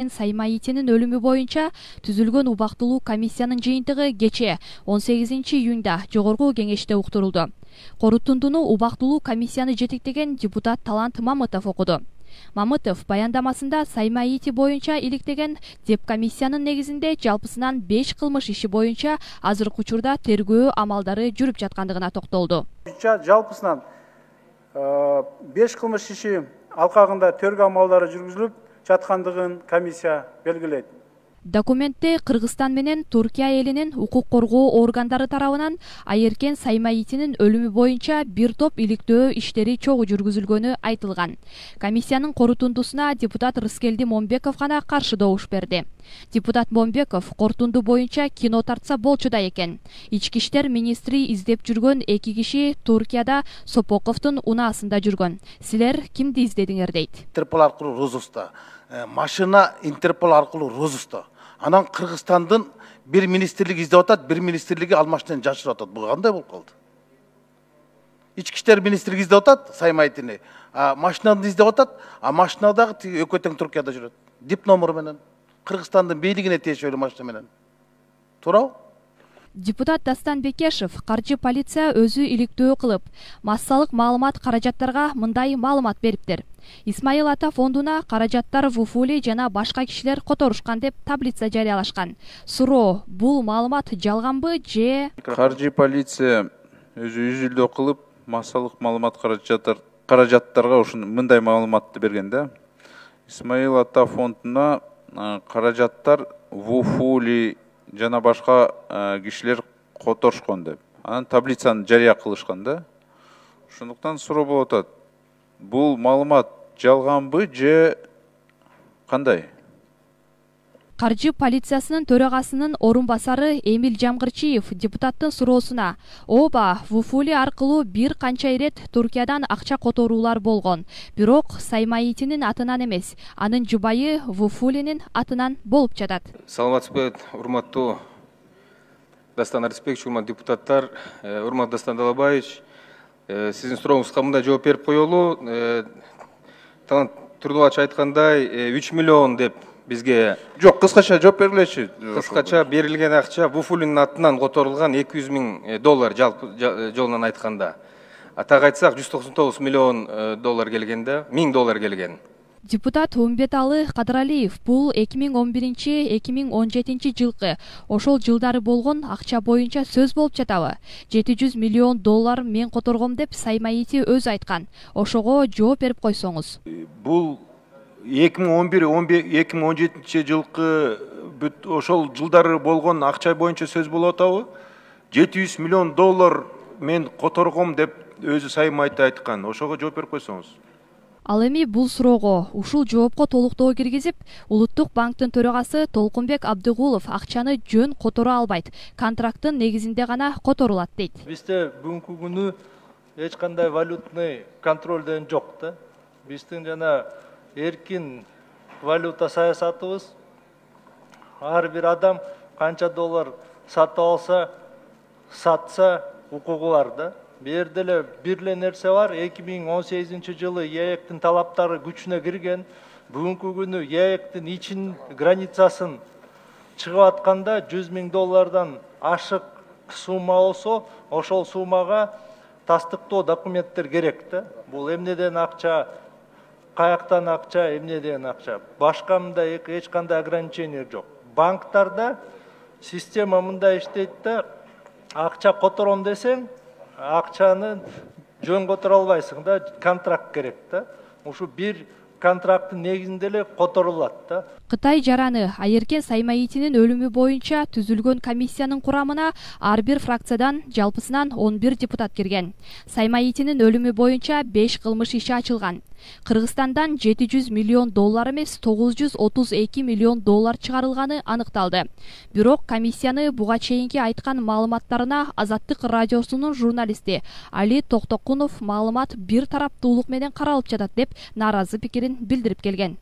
Саймаитинин өлүмү боюнча түзүлгөн убактылуу комиссиянын жыйынтыгы кечээ 18-июнда жогорку кеңеште уктурулду. Корутундуну убактылуу комиссияны жетектеген депутат Талант Мамытов окуду. Мамытов баяндамасында Саймаити боюнча иликтеген деп комиссиянын негизинде жалпысынан 5 кылмыш иши боюнча азыркы учурда тергөө амалдары жүрүп жаткандыгына токтолду. Жалпысынан 5 кылмыш иши алкагында тергөө амалдары жүргүзүлүп жаткандыгын комиссия белгилейт. Документте Кыргызстан менен Туркия элинин укук коргоо органдары тарабынан Айеркен Саймаитинин өлүмү боюнча бир топ иликтөө иштери чогуу жүргүзүлгөнү айтылган. Комиссиянын корутундусуна депутат Рыскелди Момбеков гана каршы добуш берди. Депутат Момбеков корутунду боюнча кино тартса болчу да экен. Ички иштер министри издеп жүргөн 2 киши Туркияда Сопоковдун унаасында жүргөн. Силер кимди издедиңер дейт. Интерпол аркылуу розыскта, машина Интерпол аркылуу розыскта. Анан Кыргызстандын бир министрлиги издеп атат, бир министрлиги алмаштан жашырып атат. Бул кандай болуп калды? Ички иштер министрлиги издеп атат Саймаитини, машинаны издеп атат, машинадагы өкөтөң Туркияда жүрөт. Дип номер менен Кыргызстандын бийлигине тиешелүү машина менен. Туурабы? Депутат Дастан Бекешев каржы полиция өзү иликтөө кылып, массалык маалымат каражаттарга мындай маалымат бериптир. Исмаил Ата фондуна каражаттар Вуфули жана башка кишилер которушкан деп таблица жарыялашкан. Суроо, бул маалымат жалганбы же? Каржы полиция өзү изилдөө кылып, массалык маалымат каражаттарга ушун мындай маалыматты берген да. Исмаил Ата фондуна каражаттар Вуфули жана башка кишилер которушкан деп. Анан таблицаны жарыя кылышкан да. Ошондуктан суроо болуп атат. Бул маалымат жалганбы же кандай? Каржы полициясынын төрагасынын орун басары Эмил Жамгырчиев депутаттын суроосуна ооба Вуфули аркылуу бир канча ирет Туркиядан акча которуулар болгон. Бирок Саймаитинин атынан эмес, анын жубайы Вуфулинин атынан болуп жатат. Саламатсызбы, урматтуу Дастан Арыспекович, урматтуу депутаттар, урматтуу Дастан Далабаевич, сиздин сурооңузга мындай жооп берип коелу. Талант Турдулович айткандай 3 миллион деп бизге Жок, кыскача жооп бергилечи. Кыскача берилген акча Вуфулинин атынан которулган 200 000 доллар жалпы жолунан айтканда. Так айтсак 199 миллион доллар келген да, 1000 доллар келген. Депутат Умбеталы Кадыралиев бул 2011-2017 жылкы ошол жылдары болгон акча боюнча сөз болуп жатабы? 700 миллион доллар мен которгом деп Саймаити өз айткан. Ошого жооп берип койсоңуз. Бул 2011-2017 жылкы бүт ошол жылдары болгон акча боюнча сөз болуп атабы? 700 миллион доллар мен которгом деп өзү Саймаити айткан. Ошого жооп берип койсоңуз. Ал эми бул суроого ушул жоопко толуктоо киргизип, Улуттук банктын төрагасы Толкунбек Абдыгулов акчаны жөн которо албайт, контракттын негизинде гана которулат дейт. Бизде бүгүнкү күнү эч кандай валютный контролдон жок да. Биздин жана эркин валюта саясатыбыз, ар бир адам канча доллар сатып алса, сатса укугу бар да. Берде эле бир эле нерсе бар. 2018 жылы ЕЭКтин талаптары күчүнө кирген. Бүгүнкү күнү ЕЭКтин ичин границасын чыгып атканда 100 000 доллардан ашык сумма болсо, ошол суммага тастыктоо документтер керек да. Бул эмнеден акча, каяктан акча, эмнеден акча. Башка мындай эч кандай ограничение жок. Банктарда система мындай иштейт да, акча котором десең, акчаны жөн которо албайсың да, контракт керек да. Ушу бир контракттын негизинде эле которулат да. Кытай жараны Айеркен Саймаитинин өлүмү боюнча түзүлгөн комиссиянын курамына ар бир фракциядан жалпысынан 11 депутат кирген. Саймаитинин өлүмү боюнча 5 кылмыш иши ачылган. Кыргызстандан 700 миллион доллар эмес 932 миллион доллар чыгарылганы аныкталды. Бирок комиссияны буга чейинки айткан маалыматтарына Азаттык радиосунун журналисти Али Токтокунов маалымат бир тараптуулук менен каралып жатат деп нааразы пикирин билдирип келген.